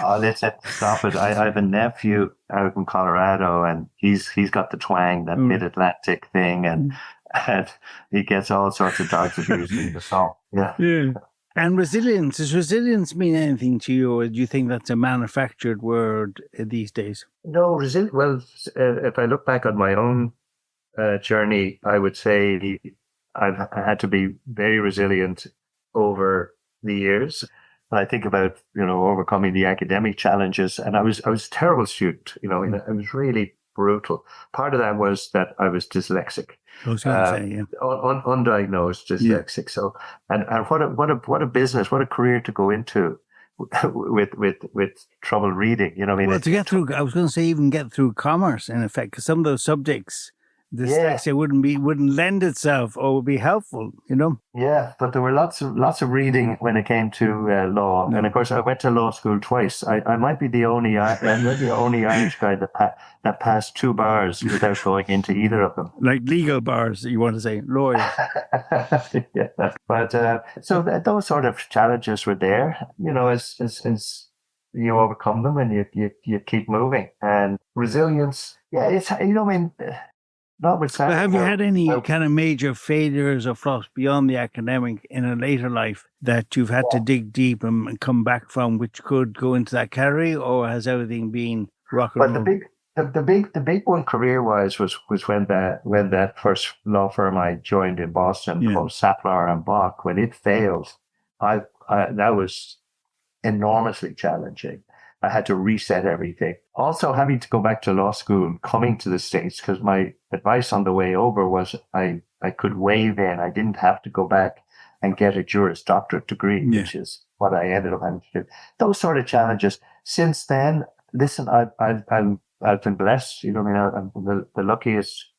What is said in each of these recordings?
Oh, let's have to stop it. I have a nephew out in Colorado, and he's got the twang, that Mm. mid-Atlantic thing, and he gets all sorts of dogs abused in the song. Yeah. Yeah. And resilience, does resilience mean anything to you, or do you think that's a manufactured word these days? No, resilient. Well, if I look back on my own journey, I would say I had to be very resilient over the years. And I think about, overcoming the academic challenges, and I was a terrible student, Mm. and I was really brutal. Part of that was that I was dyslexic, I was going to say, yeah. undiagnosed Yeah. dyslexic. So, and what a business, what a career to go into with trouble reading. I mean, Well, to get through, I was going to say even get through commerce in effect, because some of those subjects, yeah. dyslexia wouldn't lend itself or would be helpful, Yeah, but there were lots of reading when it came to law, and No, of course I went to law school twice. I might be the only Irish guy that passed two bars without going into either of them. like legal bars, you want to say, lawyers. Yeah, but so those sort of challenges were there, as you overcome them and you keep moving, and resilience. Yeah, it's I mean, But notwithstanding have you had any how kind of major failures or flops beyond the academic in a later life that you've had to dig deep and come back from, which could go into that category, or has everything been rock and But roll? the big one career wise was when that first law firm I joined in Boston Yeah. called Saplar and Bach, when it failed, that was enormously challenging. I had to reset everything. Also having to go back to law school and coming to the States, because my advice on the way over was I could waive in. I didn't have to go back and get a Juris Doctorate degree, Yeah. which is what I ended up having to do. Those sort of challenges. Since then, listen, I've been blessed. I mean, I'm the luckiest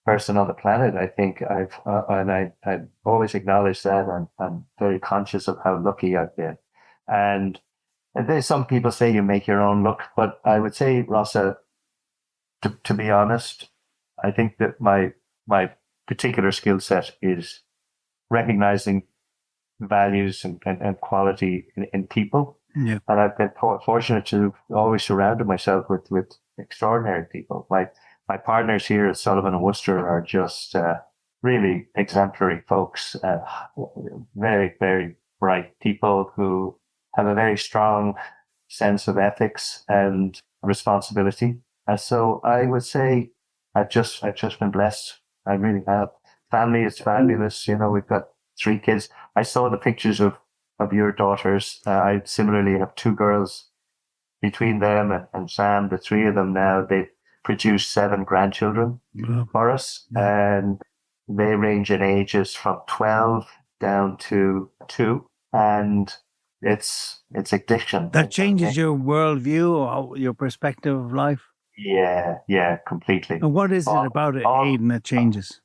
person on the planet. I think I always acknowledge that. I'm very conscious of how lucky I've been. And there's some people say you make your own luck, but I would say, Rossa, to be honest, I think that my particular skill set is recognizing values and quality in people. Yeah. And I've been fortunate to always surrounded myself with extraordinary people. My partners here at Sullivan and Worcester are just really exemplary folks, very, very bright people who have a very strong sense of ethics and responsibility. And so I would say I've just been blessed. I really have. Family is fabulous. We've got three kids. I saw the pictures of your daughters. I similarly have two girls. Between them and Sam, the three of them now, they've produced seven grandchildren Well, for us, yeah. and they range in ages from 12 down to 2. And it's addiction. That changes your worldview or your perspective of life. Yeah, yeah, completely. And what is it All, about it, all, Aidan, that changes?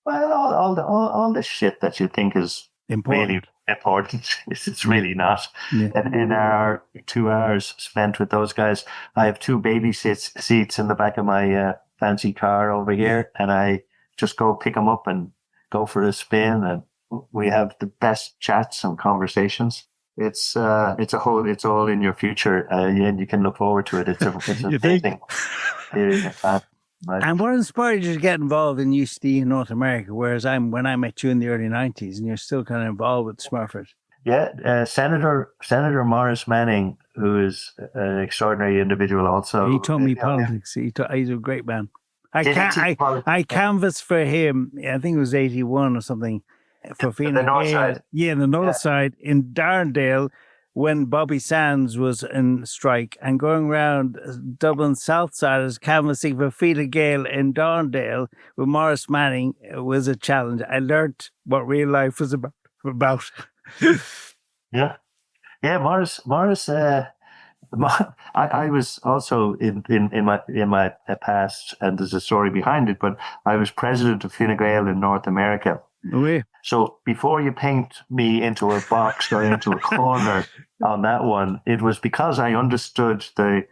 well, all the shit that you think is really Important. important, it's Yeah. really not. Yeah. And in our 2 hours spent with those guys, I have two baby seats in the back of my fancy car over Yeah. here, and I just go pick them up and go for a spin, and we have the best chats and conversations. It's all in your future, and you can look forward to it. It's You think? amazing period of time. Right? And what inspired you to get involved in UCD in North America? Whereas when I met you in the early 90s and you're still kind of involved with Smurfit. Yeah, Senator Morris Manning, who is an extraordinary individual, He also. taught me politics. He's a great man. I Did he can teach politics? I canvassed for him. I think it was 81 or something for The Fine North Gael. Side. Yeah, in the north Yeah. side in Darndale when Bobby Sands was in strike, and going around Dublin south side as canvassing for Fine Gael in Darndale with Morris Manning was a challenge. I learnt what real life was about. Yeah, yeah. Morris. I was also in my past, and there's a story behind it. But I was president of Fine Gael in North America, Oui. So before you paint me into a box or into a corner on that one, it was because I understood the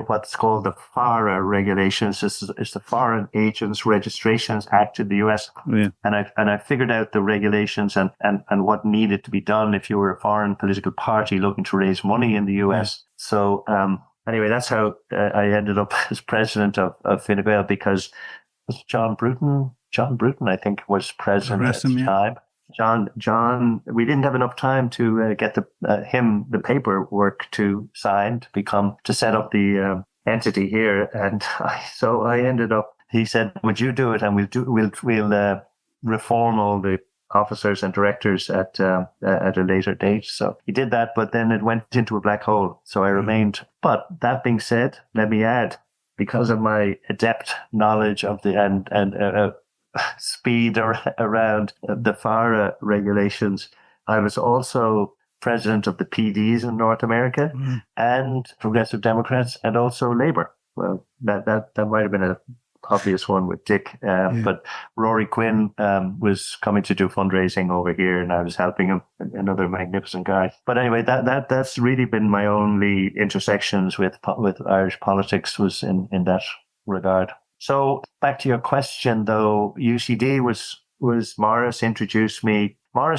what's called the FARA regulations. It's the Foreign Agents Registrations Act in the US. Yeah. And I figured out the regulations and what needed to be done if you were a foreign political party looking to raise money in the US. Yeah. So anyway, that's how I ended up as president of Fine Gael, because John Bruton, I think, was president at the time. John, we didn't have enough time to get the paperwork to sign to set up the entity here, and so I ended up. He said, "Would you do it? And we'll reform all the officers and directors at a later date." So he did that, but then it went into a black hole. So I remained. But that being said, let me add, because of my adept knowledge of the speed around the FARA regulations, I was also president of the PDs in North America and Progressive Democrats and also Labour. Well, that might have been an obvious one with Dick, but Rory Quinn was coming to do fundraising over here, and I was helping him. Another magnificent guy. But anyway, that's really been my only intersections with Irish politics, was in that regard. So back to your question, though, UCD was Morris introduced me. Morris